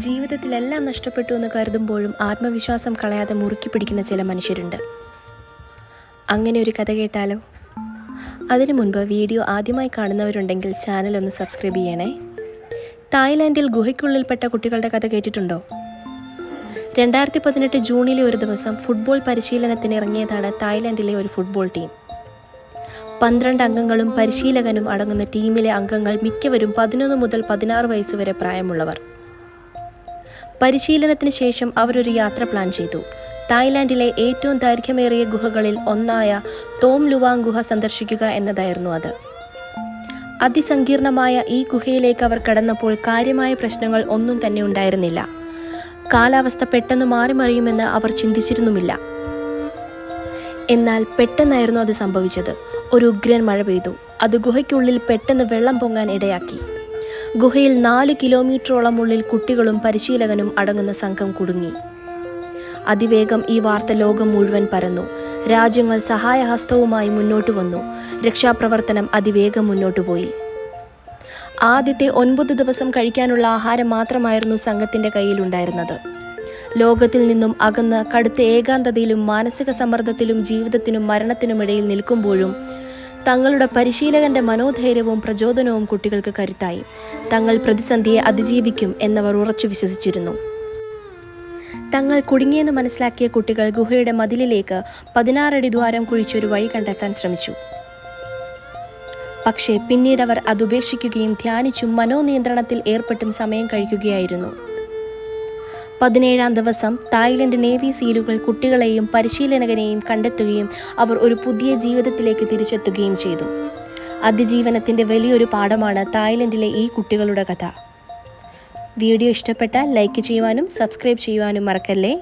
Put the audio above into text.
ജീവിതത്തിലെല്ലാം നഷ്ടപ്പെട്ടു എന്ന് കരുതുമ്പോഴും ആത്മവിശ്വാസം കളയാതെ മുറുക്കി പിടിക്കുന്ന ചില മനുഷ്യരുണ്ട്. അങ്ങനെ ഒരു കഥ കേട്ടാലോ? അതിനു മുൻപ് വീഡിയോ ആദ്യമായി കാണുന്നവരുണ്ടെങ്കിൽ ചാനൽ ഒന്ന് സബ്സ്ക്രൈബ് ചെയ്യണേ. തായ്ലാൻഡിൽ ഗുഹയ്ക്കുള്ളിൽപ്പെട്ട കുട്ടികളുടെ കഥ കേട്ടിട്ടുണ്ടോ? 2018 ജൂണിലെ ഒരു ദിവസം ഫുട്ബോൾ പരിശീലനത്തിന് ഇറങ്ങിയതാണ് തായ്ലാൻഡിലെ ഒരു ഫുട്ബോൾ ടീം. 12 അംഗങ്ങളും പരിശീലകനും അടങ്ങുന്ന ടീമിലെ അംഗങ്ങൾ മിക്കവരും 11 മുതൽ 16 വയസ്സ് വരെ പ്രായമുള്ളവർ. പരിശീലനത്തിന് ശേഷം അവരൊരു യാത്ര പ്ലാൻ ചെയ്തു. തായ്ലാൻഡിലെ ഏറ്റവും ദൈർഘ്യമേറിയ ഗുഹകളിൽ ഒന്നായ തോം ലുവാങ് ഗുഹ സന്ദർശിക്കുക എന്നതായിരുന്നു അത്. അതിസങ്കീർണമായ ഈ ഗുഹയിലേക്ക് അവർ കടന്നപ്പോൾ കാര്യമായ പ്രശ്നങ്ങൾ ഒന്നും തന്നെ ഉണ്ടായിരുന്നില്ല. കാലാവസ്ഥ പെട്ടെന്ന് മാറിമറിയുമെന്ന് അവർ ചിന്തിച്ചിരുന്നുമില്ല. എന്നാൽ പെട്ടെന്നായിരുന്നു അത് സംഭവിച്ചത്. ഒരു ഉഗ്രൻ മഴ പെയ്തു. അത് ഗുഹയ്ക്കുള്ളിൽ പെട്ടെന്ന് വെള്ളം പൊങ്ങാൻ ഇടയാക്കി. ഗുഹയിൽ 4 കിലോമീറ്ററോളം ഉള്ളിൽ കുട്ടികളും പരിശീലകനും അടങ്ങുന്ന സംഘം കുടുങ്ങി. അതിവേഗം ഈ വാർത്ത ലോകം മുഴുവൻ പരന്നു. രാജ്യങ്ങൾ സഹായഹസ്തവുമായി മുന്നോട്ട് വന്നു. രക്ഷാപ്രവർത്തനം അതിവേഗം മുന്നോട്ടു പോയി. ആദ്യത്തെ 9 ദിവസം കഴിക്കാനുള്ള ആഹാരം മാത്രമായിരുന്നു സംഘത്തിൻ്റെ കയ്യിലുണ്ടായിരുന്നത്. ലോകത്തിൽ നിന്നും അകന്ന് കടുത്ത ഏകാന്തതയിലും മാനസിക സമ്മർദ്ദത്തിലും ജീവിതത്തിനും മരണത്തിനുമിടയിൽ നിൽക്കുമ്പോഴും തങ്ങളുടെ പരിശീലകന്റെ മനോധൈര്യവും പ്രചോദനവും കുട്ടികൾക്ക് കരുത്തായി. തങ്ങൾ പ്രതിസന്ധിയെ അതിജീവിക്കും എന്നവർ ഉറച്ചു വിശ്വസിച്ചിരുന്നു. തങ്ങൾ കുടുങ്ങിയെന്ന് മനസ്സിലാക്കിയ കുട്ടികൾ ഗുഹയുടെ മതിലിലേക്ക് 16 അടി ദ്വാരം കുഴിച്ചൊരു വഴി കണ്ടെത്താൻ ശ്രമിച്ചു. പക്ഷേ പിന്നീടവർ അതുപേക്ഷിക്കുകയും ധ്യാനിച്ചും മനോനിയന്ത്രണത്തിൽ ഏർപ്പെട്ടും സമയം കഴിക്കുകയായിരുന്നു. 17-ാം ദിവസം തായ്ലൻഡ് നേവി സീലുകൾ കുട്ടികളെയും പരിശീലകനെയും കണ്ടെത്തുകയും അവർ ഒരു പുതിയ ജീവിതത്തിലേക്ക് തിരിച്ചെത്തുകയും ചെയ്തു. അതിജീവനത്തിൻ്റെ വലിയൊരു പാഠമാണ് തായ്ലൻഡിലെ ഈ കുട്ടികളുടെ കഥ. വീഡിയോ ഇഷ്ടപ്പെട്ടാൽ ലൈക്ക് ചെയ്യുവാനും സബ്സ്ക്രൈബ് ചെയ്യുവാനും മറക്കല്ലേ.